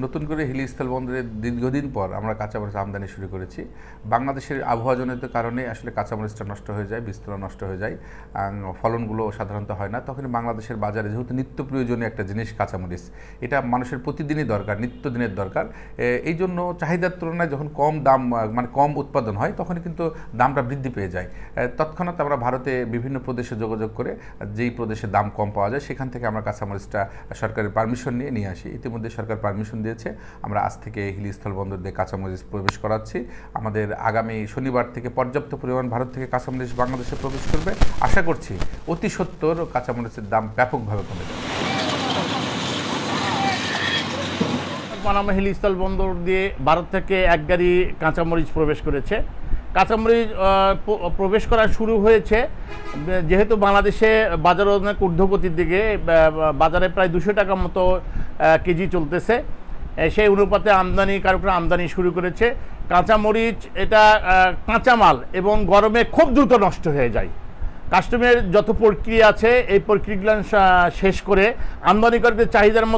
নতুন করে হিলি স্থলবন্দরে দীর্ঘদিন পর আমরা কাঁচামরিচ আমদানি শুরু করেছি। বাংলাদেশের আবহাওয়াজনিত কারণে আসলে কাঁচামরিচটা নষ্ট হয়ে যায়, বীজতলা নষ্ট হয়ে যায়, ফলনগুলো সাধারণত হয় না। তখন বাংলাদেশের বাজারে যেহেতু নিত্য প্রয়োজনীয় একটা জিনিস কাঁচামরিচ, এটা মানুষের প্রতিদিনই দরকার, নিত্যদিনের দরকার। এই জন্য চাহিদার তুলনায় যখন কম দাম মানে কম উৎপাদন হয় তখন কিন্তু দামটা বৃদ্ধি পেয়ে যায়। তৎক্ষণাৎ আমরা ভারতে বিভিন্ন প্রদেশে যোগাযোগ করে যেই প্রদেশে দাম কম পাওয়া যায় সেখান থেকে আমরা কাঁচামরিচটা সরকারের পারমিশন নিয়ে আসি। ইতিমধ্যে সরকার পারমিশন দিয়েছে, আমরা আজ থেকে হিলি স্থলবন্দর দিয়ে কাঁচামরিচ প্রবেশ করাচ্ছি। আমাদের আগামী শনিবার থেকে পর্যাপ্ত পরিমাণ ভারত থেকে কাঁচামরিচ বাংলাদেশে প্রবেশ করবে। আশা করছি অতি সত্বর কাঁচামরিচের দাম ব্যাপকভাবে কমে যাবে। পানামা হিলি স্থলবন্দর দিয়ে ভারত থেকে এক গাড়ি কাঁচামরিচ প্রবেশ করেছে। কাঁচামরিচ প্রবেশ করা শুরু হয়েছে যেহেতু বাংলাদেশে বাজার অনেক ঊর্ধ্বগতির দিকে, বাজারে প্রায় 200 টাকা মতো কেজি চলতেছে। সেই অনুপাতে আমদানিকারকরা আমদানি শুরু করেছে। কাঁচামরিচ এটা কাঁচামাল এবং গরমে খুব দ্রুত নষ্ট হয়ে যায়। কাস্টমের যত প্রক্রিয়া আছে এই প্রক্রিয়াগুলো শেষ করে আমদানিকারকদের চাহিদার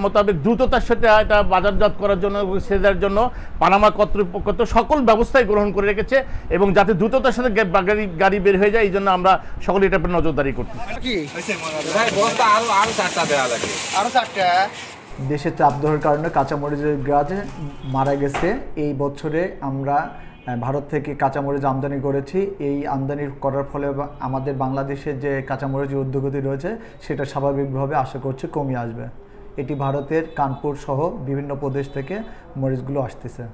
মোতাবেক দ্রুততার সাথে এটা বাজারজাত করার জন্য, সেটার জন্য পানামা কর্তৃপক্ষ তো সকল ব্যবস্থাই গ্রহণ করে রেখেছে এবং যাতে দ্রুততার সাথে গাড়ি বের হয়ে যায় এই জন্য আমরা সকলে এটার উপর নজরদারি করছি। দেশে চাপ দেওয়ার কারণে কাঁচামরিচের গাছ মারা গেছে। এই বছরে আমরা ভারত থেকে কাঁচামরিচ আমদানি করেছি। এই আমদানি করার ফলে আমাদের বাংলাদেশের যে কাঁচামরিচের ঊর্ধ্বগতি রয়েছে সেটা স্বাভাবিকভাবে আশা করছি কমে আসবে। এটি ভারতের কানপুর সহ বিভিন্ন প্রদেশ থেকে মরিচগুলো আসতেছে।